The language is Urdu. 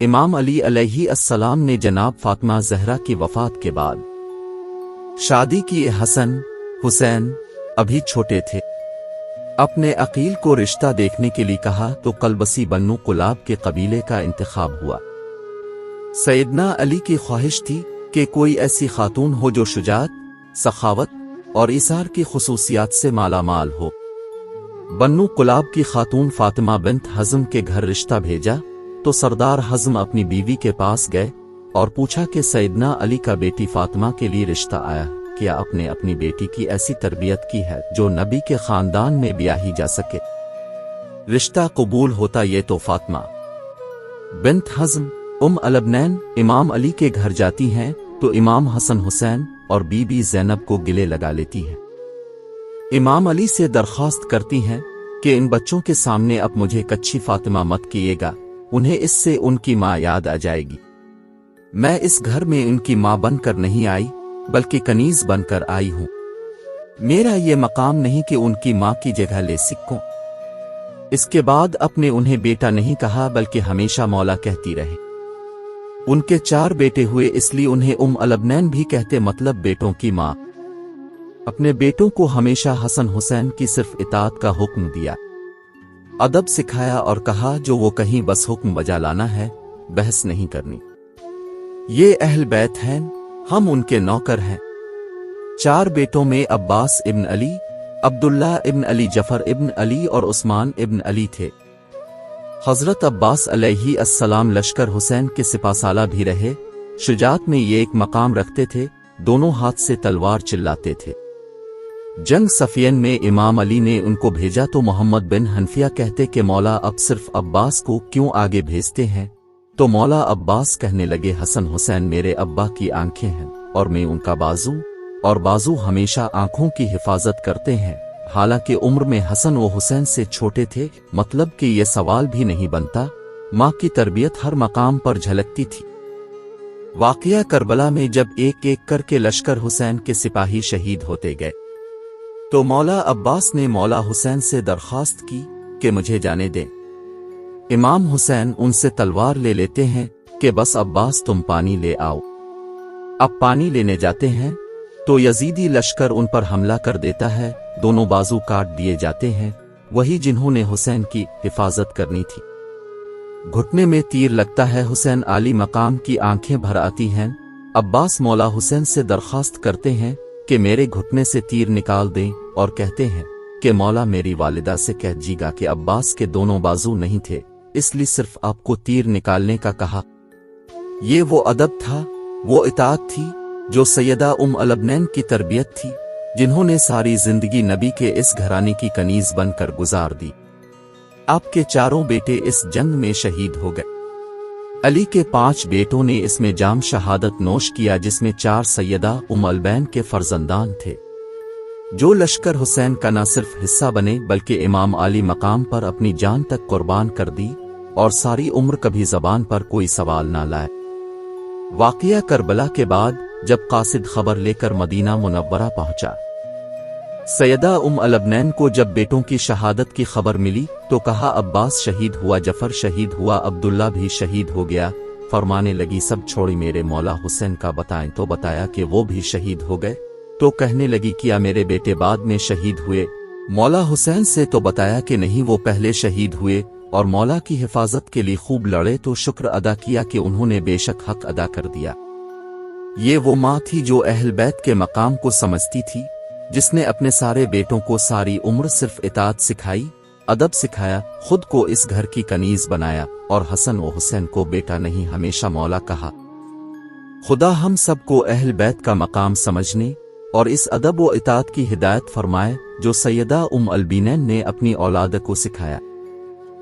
امام علی علیہ السلام نے جناب فاطمہ زہرا کی وفات کے بعد شادی کی۔ حسن حسین ابھی چھوٹے تھے۔ اپنے عقیل کو رشتہ دیکھنے کے لیے کہا تو قلبسی بنو کلاب کے قبیلے کا انتخاب ہوا۔ سیدنا علی کی خواہش تھی کہ کوئی ایسی خاتون ہو جو شجاعت، سخاوت اور ایثار کی خصوصیات سے مالا مال ہو۔ بنو کلاب کی خاتون فاطمہ بنت حزم کے گھر رشتہ بھیجا تو سردار حزم اپنی بیوی کے پاس گئے اور پوچھا کہ سیدنا علی کا بیٹی فاطمہ کے لیے رشتہ آیا، کیا آپ نے اپنی بیٹی کی ایسی تربیت کی ہے جو نبی کے خاندان میں بیاہی جا سکے؟ رشتہ قبول ہوتا یہ تو فاطمہ بنت حزم البنین امام علی کے گھر جاتی ہیں تو امام حسن حسین اور بی بی زینب کو گلے لگا لیتی ہیں۔ امام علی سے درخواست کرتی ہیں کہ ان بچوں کے سامنے اب مجھے کچی فاطمہ مت کیے گا، انہیں اس سے ان کی ماں یاد آ جائے گی۔ میں اس گھر میں ان کی ماں بن کر نہیں آئی بلکہ کنیز بن کر آئی ہوں۔ میرا یہ مقام نہیں کہ ان کی ماں کی جگہ لے سکوں۔ اس کے بعد اپنے انہیں بیٹا نہیں کہا بلکہ ہمیشہ مولا کہتی رہے۔ ان کے 4 بیٹے ہوئے اس لیے انہیں البنین بھی کہتے، مطلب بیٹوں کی ماں۔ اپنے بیٹوں کو ہمیشہ حسن حسین کی صرف اطاعت کا حکم دیا، ادب سکھایا اور کہا جو وہ کہیں بس حکم بجا لانا ہے، بحث نہیں کرنی۔ یہ اہل بیت ہیں، ہم ان کے نوکر ہیں۔ 4 بیٹوں میں عباس ابن علی، عبداللہ ابن علی، جعفر ابن علی اور عثمان ابن علی تھے۔ حضرت عباس علیہ السلام لشکر حسین کے سپہ سالار بھی رہے۔ شجاعت میں یہ ایک مقام رکھتے تھے، دونوں ہاتھ سے تلوار چلاتے تھے۔ جنگ صفین میں امام علی نے ان کو بھیجا تو محمد بن حنفیہ کہتے کہ مولا اب صرف عباس کو کیوں آگے بھیجتے ہیں؟ تو مولا عباس کہنے لگے حسن حسین میرے ابا کی آنکھیں ہیں اور میں ان کا بازو، اور بازو ہمیشہ آنکھوں کی حفاظت کرتے ہیں۔ حالانکہ عمر میں حسن و حسین سے چھوٹے تھے، مطلب کہ یہ سوال بھی نہیں بنتا، ماں کی تربیت ہر مقام پر جھلکتی تھی۔ واقعہ کربلا میں جب ایک ایک کر کے لشکر حسین کے سپاہی شہید ہوتے گئے تو مولا عباس نے مولا حسین سے درخواست کی کہ مجھے جانے دیں۔ امام حسین ان سے تلوار لے لیتے ہیں کہ بس عباس تم پانی لے آؤ۔ اب پانی لینے جاتے ہیں تو یزیدی لشکر ان پر حملہ کر دیتا ہے، دونوں بازو کاٹ دیے جاتے ہیں، وہی جنہوں نے حسین کی حفاظت کرنی تھی۔ گھٹنے میں تیر لگتا ہے، حسین عالی مقام کی آنکھیں بھر آتی ہیں۔ عباس مولا حسین سے درخواست کرتے ہیں کہ میرے گھٹنے سے تیر نکال دیں اور کہتے ہیں کہ مولا میری والدہ سے کہہ دیجیے گا کہ عباس کے دونوں بازو نہیں تھے، اس لیے صرف آپ کو تیر نکالنے کا کہا۔ یہ وہ ادب تھا، وہ اطاعت تھی جو سیدہ البنین کی تربیت تھی، جنہوں نے ساری زندگی نبی کے اس گھرانے کی کنیز بن کر گزار دی۔ آپ کے 4 بیٹے اس جنگ میں شہید ہو گئے۔ علی کے 5 بیٹوں نے اس میں جام شہادت نوش کیا، جس میں 4 سیدہ البین کے فرزندان تھے، جو لشکر حسین کا نہ صرف حصہ بنے بلکہ امام علی مقام پر اپنی جان تک قربان کر دی اور ساری عمر کبھی زبان پر کوئی سوال نہ لائے۔ واقعہ کربلا کے بعد جب قاصد خبر لے کر مدینہ منورہ پہنچا، سیدہ البنین کو جب بیٹوں کی شہادت کی خبر ملی تو کہا عباس شہید ہوا، جعفر شہید ہوا، عبداللہ بھی شہید ہو گیا۔ فرمانے لگی سب چھوڑی میرے مولا حسین کا بتائیں، تو بتایا کہ وہ بھی شہید ہو گئے۔ تو کہنے لگی کیا میرے بیٹے بعد میں شہید ہوئے؟ مولا حسین سے تو بتایا کہ نہیں، وہ پہلے شہید ہوئے اور مولا کی حفاظت کے لیے خوب لڑے، تو شکر ادا کیا کہ انہوں نے بے شک حق ادا کر دیا۔ یہ وہ ماں تھی جو اہل بیت کے مقام کو سمجھتی تھی، جس نے اپنے سارے بیٹوں کو ساری عمر صرف اطاعت سکھائی، ادب سکھایا، خود کو اس گھر کی کنیز بنایا اور حسن و حسین کو بیٹا نہیں ہمیشہ مولا کہا۔ خدا ہم سب کو اہل بیت کا مقام سمجھنے اور اس ادب و اطاعت کی ہدایت فرمائے جو سیدہ البنین نے اپنی اولاد کو سکھایا۔